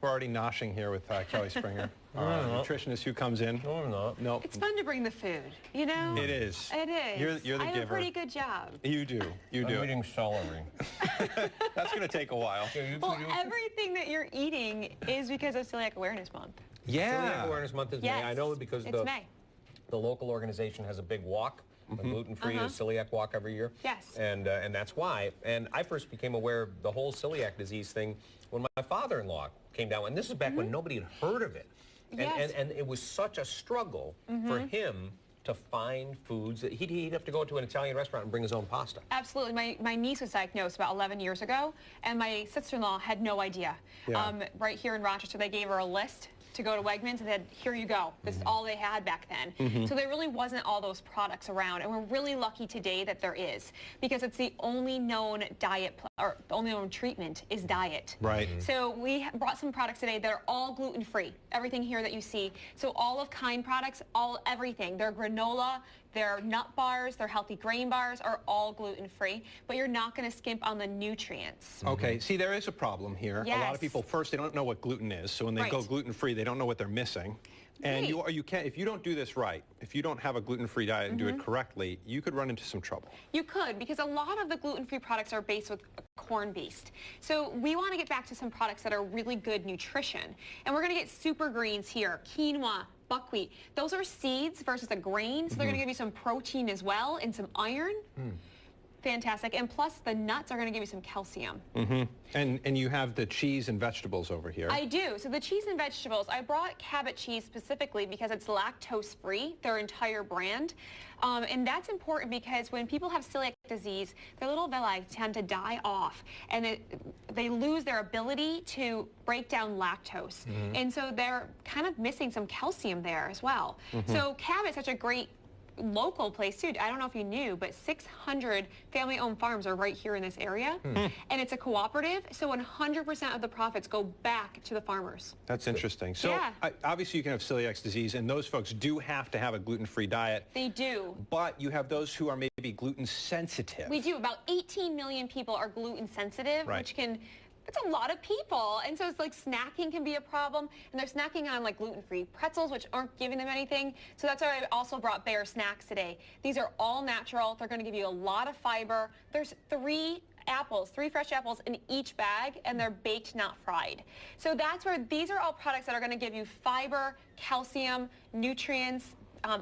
We're already noshing here with Kelly Springer, nutritionist who comes in. No, I'm not. Nope. It's fun to bring the food, you know? It is. It is. You're the I giver. do a pretty good job. You do. You do. I'm eating celery. That's going to take a while. Well, everything that you're eating is because of Celiac Awareness Month. Yeah. Celiac Awareness Month is Yes. May. I know it because the local organization has a big walk, a gluten-free celiac walk every year. Yes. And that's why. And I first became aware of the whole celiac disease thing when my father-in-law came down. And this is back when nobody had heard of it. And, Yes. and it was such a struggle for him to find foods that he'd have to go to an Italian restaurant and bring his own pasta. Absolutely. My niece was diagnosed about 11 years ago, and my sister-in-law had no idea. Yeah. Right here in Rochester, they gave her a list to go to Wegmans and said, here you go. This is all they had back then. So there really wasn't all those products around, and we're really lucky today that there is, because it's the only known diet, or the only known treatment is diet. Right. So we brought some products today that are all gluten-free, everything here that you see. So all of Kind products, everything. Their granola, their nut bars, their healthy grain bars are all gluten-free, but you're not going to skimp on the nutrients. Okay, see, there is a problem here. A lot Yes. of people, first, they don't know what gluten is, so when they Right. go gluten-free, they don't know what they're missing. And Right. you can't, if you don't do this right, if you don't have a gluten-free diet and do it correctly, you could run into some trouble. You could, because a lot of the gluten-free products are based with corn-based. So we want to get back to some products that are really good nutrition. And we're going to get super greens here, quinoa, buckwheat. Those are seeds versus a grain, so they're going to give you some protein as well and some iron. Fantastic. And plus the nuts are going to give you some calcium. And you have the cheese and vegetables over here. I do. So the cheese and vegetables, I brought Cabot cheese specifically because it's lactose-free, their entire brand. And that's important because when people have celiac disease, their little villi tend to die off, and they lose their ability to break down lactose. And so they're kind of missing some calcium there as well. So Cabot's such a great local place too. I don't know if you knew, but 600 family-owned farms are right here in this area, and it's a cooperative, so 100% of the profits go back to the farmers. That's interesting. So Yeah. obviously you can have celiac disease, and those folks do have to have a gluten-free diet. They do. But you have those who are maybe gluten sensitive. We do. About 18 million people are gluten sensitive, Right. which it's a lot of people. And so it's like snacking can be a problem. And they're snacking on like gluten-free pretzels, which aren't giving them anything. So that's why I also brought Bear Snacks today. These are all natural. They're going to give you a lot of fiber. There's 3 fresh apples in each bag, and they're baked, not fried. So that's where these are all products that are going to give you fiber, calcium, nutrients,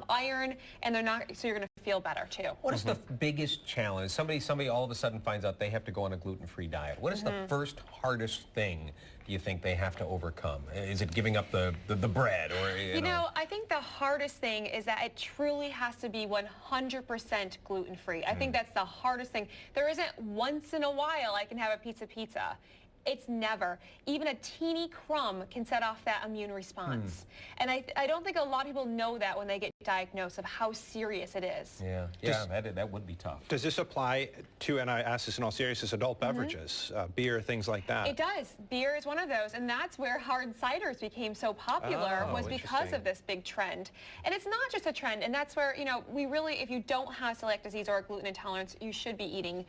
iron, and so you're going to feel better too. What is the biggest challenge? Somebody all of a sudden finds out they have to go on a gluten-free diet. What is the first hardest thing you think they have to overcome? Is it giving up the bread, or you know? I think the hardest thing is that it truly has to be 100% gluten-free. I think that's the hardest thing. There isn't once in a while I can have a piece of pizza. It's never. Even a teeny crumb can set off that immune response. And I don't think a lot of people know that when they get diagnosed, of how serious it is. Yeah, that would be tough. Does this apply to, and I ask this in all seriousness, adult beverages, beer, things like that? It does. Beer is one of those, and that's where hard ciders became so popular, was because of this big trend. And it's not just a trend, and that's where, we really, if you don't have celiac disease or a gluten intolerance, you should be eating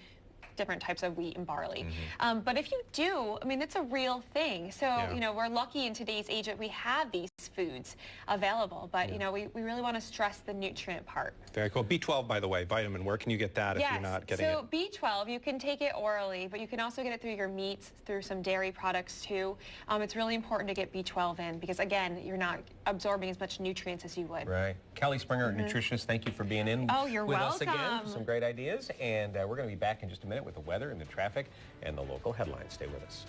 different types of wheat and barley. But if you do, it's a real thing. So, we're lucky in today's age that we have these foods available. But, we really want to stress the nutrient part. Very cool. B12, by the way, vitamin, where can you get that if you're not getting it? So B12, you can take it orally, but you can also get it through your meats, through some dairy products too. It's really important to get B12 in because, again, you're not absorbing as much nutrients as you would. Right. Kelly Springer, nutritionist, thank you for being in you're with us welcome. again for some great ideas. And we're going to be back in just a minute with the weather and the traffic and the local headlines. Stay with us.